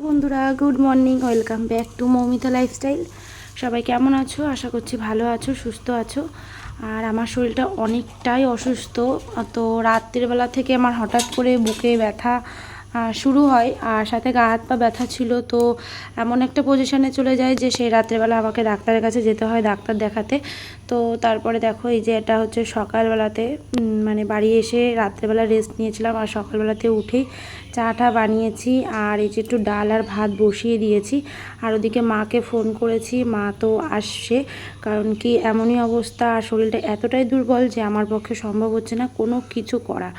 বন্ধুরা good morning, welcome back to Moumita lifestyle. সবাই কেমন আছো? আশা করছি ভালো আছো, সুস্থ আছো। আর আমার শরীরটা অনেকটাই অসুস্থ। তো রাত্রিবেলা থেকে আমার হঠাৎ করে বুকে ব্যথা শুরু হয়, আর সাথে গা হাত পা ব্যথা ছিল। তো এমন একটা পজিশানে চলে যায় যে সেই রাত্রেবেলা আমাকে ডাক্তারের কাছে যেতে হয় ডাক্তার দেখাতে। তো তারপরে দেখো এই যে এটা হচ্ছে সকালবেলাতে, মানে বাড়ি এসে রাত্রেবেলা রেস্ট নিয়েছিলাম, আর সকালবেলাতে উঠেই চাটা বানিয়েছি, আর এই যে একটু ডাল আর ভাত বসিয়ে দিয়েছি। আর ওদিকে মাকে ফোন করেছি, মা তো আসছে, কারণ কি এমনই অবস্থা, আর শরীরটা এতটাই দুর্বল যে আমার পক্ষে সম্ভব হচ্ছে না কোনো কিছু করা।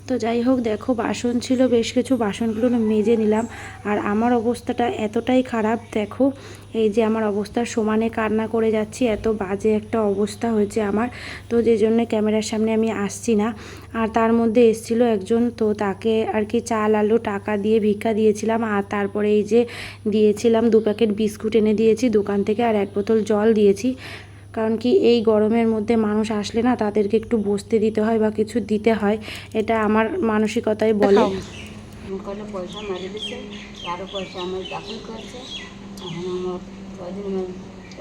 তো যাই হোক, দেখো বাসন ছিল বেশ কিছু, বাসনগুলো মেজে নিলাম। আর আমার অবস্থাটা এতটাই খারাপ, দেখো এই যে আমার অবস্থা, সমানে কান্না করে যাচ্ছি, এত বাজে একটা অবস্থা হয়েছে আমার। তো যে জন্য ক্যামেরার সামনে আমি আসছি না। আর তার মধ্যে এসেছিলো একজন, তো তাকে আর কি চাল আলু টাকা দিয়ে ভিক্ষা দিয়েছিলাম। আর তারপরে এই যে দিয়েছিলাম 2 প্যাকেট বিস্কুট এনে দিয়েছি দোকান থেকে, আর 1 বোতল জল দিয়েছি। কারণ কি এই গরমের মধ্যে মানুষ আসলে না, তাদেরকে একটু বসতে দিতে হয় বা কিছু দিতে হয়, এটা আমার মানসিকতায় বলে। পয়সা মারি দিছে, আরও পয়সা আমার দাখিল করছে। এখন আমার কদিন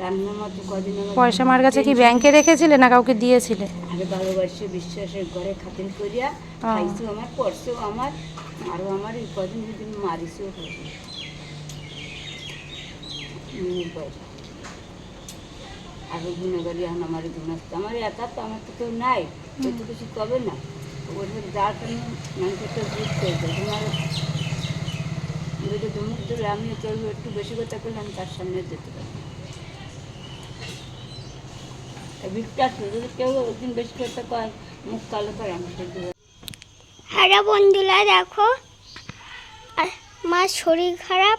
রান্নার মতো কদিন পয়সা আমার কাছে কি ব্যাংকে রেখেছিলে না কাউকে দিয়েছিলে? আগে ভালোবাসে বিশ্বাসের ঘরে খাতির করিয়া খাইছো আমার, পড়ছেও আমার, আরও আমার এই কদিন দুদিন মারিছেও পয়সা আরও গুণাগারি। এখন আমার গুণাস্ত আমার একা, তো আমার তো কেউ নাই, একটু কিছু কবে না। ওর যার জন্য মানুষটা বুঝতে হয়েছে তোমার যদি ধমুক দিলে আমিও চলবো, একটু বেশি কথা করলে আমি তার সামনে যেতে পারি। ভিড়টা যদি কেউ একদিন বেশি কথা কয়, মুখ কালো করে আমি সহ্য। হ্যাঁ বন্ধুরা, দেখো মার শরীর খারাপ,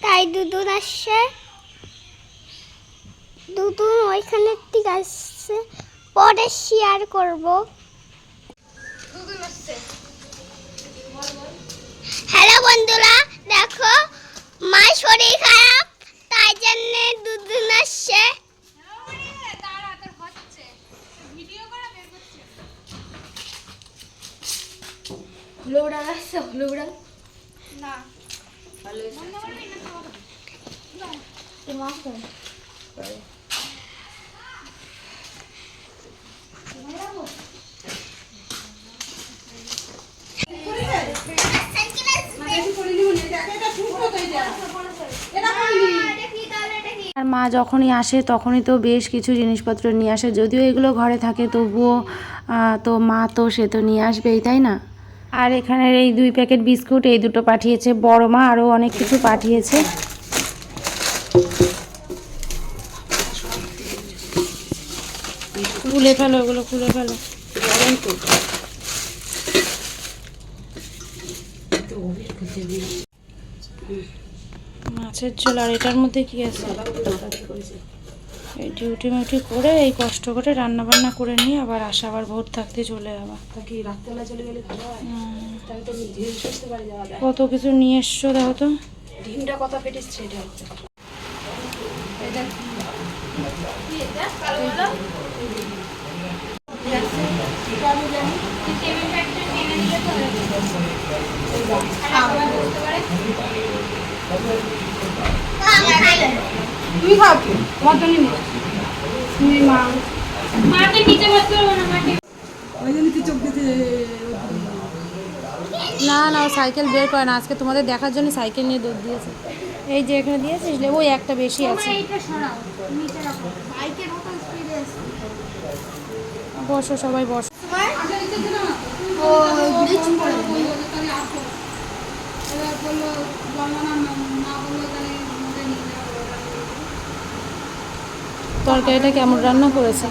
তাই দুদুন আসছে। দুদুন ওইখানে ঠিক আসছে, পরে শেয়ার করবো। হ্যালো বন্ধুরা, দেখো মার শরীর খারাপ, তাই জন্য দুদুন আসছে। হলুদ আসছে, হলুদ না আর মা যখনই আসে তখনই তো বেশ কিছু জিনিসপত্র নিয়ে আসে, যদিও এগুলো ঘরে থাকে তবুও তো মা তো সে তো নিয়ে আসবেই, তাই না? আর এখানের এই 2 প্যাকেট বিস্কুট, এই দুটো পাঠিয়েছে বড় মা, আরও অনেক কিছু পাঠিয়েছে। খুলে ফেলো ওগুলো, খুলে ফেলো। মাছের ঝোল, আর এটার মধ্যে কি আছে? এই ডিউটি মিউটি করে এই কষ্ট করে রান্না বান্না করে নিয়ে আবার আসা, আবার ভোর থাকতে চলে যাওয়া। কত কিছু নিয়ে এসছো, দেখো তো ডিমটা কত ফেটেছে এটা হচ্ছে। তুমি খাও কি? তোমার জন্য নিয়ে তুমি মাকে নিচে বসতে পারবো না, মাকে ওই জন্য কি চোখ দিতে। না না, ও সাইকেল বের করে না, আজকে তোমাদের দেখার জন্য সাইকেল নিয়ে দৌড় দিয়েছে। এই যে এখানে দিয়েছিস, ওই একটা বেশি আছে। বসো সবাই বসো। তরকারিটা কেমন রান্না করেছে?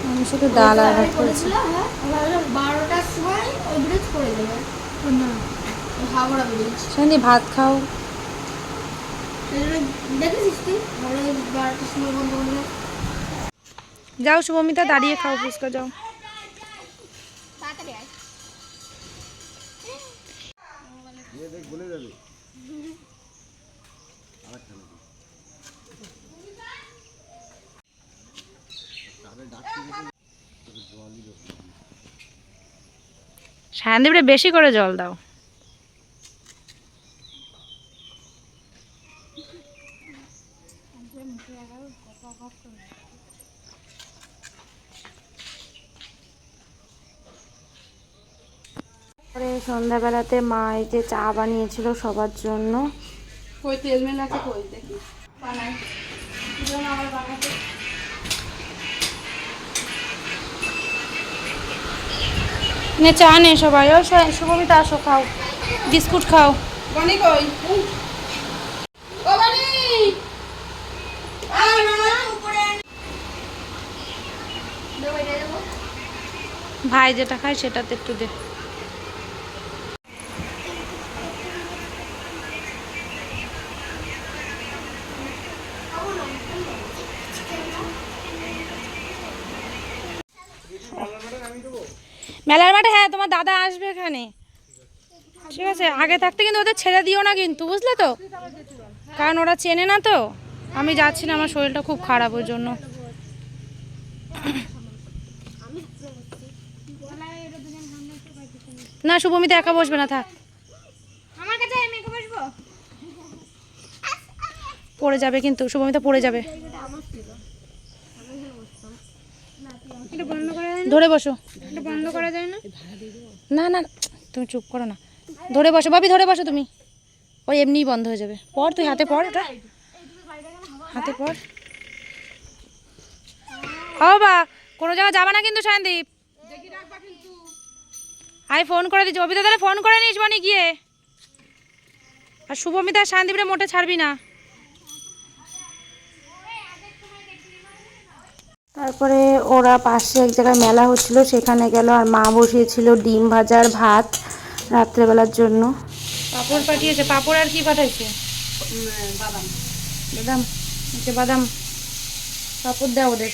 আমি শুধু ডাল আর ভাত করেছি। 12টার সময় ওই ব্রিজ করে দেবে না, হাওড়া ব্রিজ। সন্ধি ভাত খাও। দেখেছিস তুই 12টার সময় বন্ধ করে? যাও শুভমিতা, দাঁড়িয়ে খাও ফুচকা, যাও। তাড়াতাড়ি আয়। সায়নদীপরে বেশি করে জল দাও। পরে সন্ধ্যাবেলাতে মা এই যে চা বানিয়েছিল সবার জন্য। কই তেল মেল আছে কই দেখি বানাই আমার বানাতে নে চা নে সবাই। ও শুভমিতা আসো, খাও, বিস্কুট খাও। বানি কই ও বানি আয় মা উপরে দেবো এটা দেবো ভাই যেটা খায় সেটাতে একটু দে। মেলার মাঠে, হ্যাঁ তোমার দাদা আসবে এখানে, ঠিক আছে? আগে থাকতে কিন্তু ওদের ছেড়ে দিও না কিন্তু, বুঝলে তো, কারণ ওরা চেনে না তো। আমি যাচ্ছি না, আমার শরীরটা খুব খারাপ ওই জন্য। না শুভমিতা একা বসবে না, থাক, আমার কাছে আমি একা বসবো। পড়ে যাবে কিন্তু, শুভমিতা পড়ে যাবে। এটা বন্ধ করা যায় না? ধরে বসো। এটা বন্ধ করা যায় না? না না তুমি চুপ করো না, ধরে বসো ভাবি, ধরে বসো তুমি। ওই এমনিই বন্ধ হয়ে যাবে। পড় তুই, হাতে পড়, ওটা হাতে পড়। ও বা কোনো জায়গায় যাবা না কিন্তু সায়নদীপ। আমি ফোন করে দিচ্ছি, অবিতা তাহলে ফোন করে নিস বনি গিয়ে। আর শুভমিতা সায়নদীপরে মোটে ছাড়বি না। তারপরে ওরা পাশে এক জায়গায় মেলা হচ্ছিল, সেখানে গেল। আর মা বসিয়েছিল ডিম ভাজার ভাত রাত্রেবেলার জন্য। পাঁপড় পাঠিয়েছে। পাঁপড় আর কি পাঠাইছে? বাদাম বাদাম। বাদাম পাঁপড় দাও ওদের।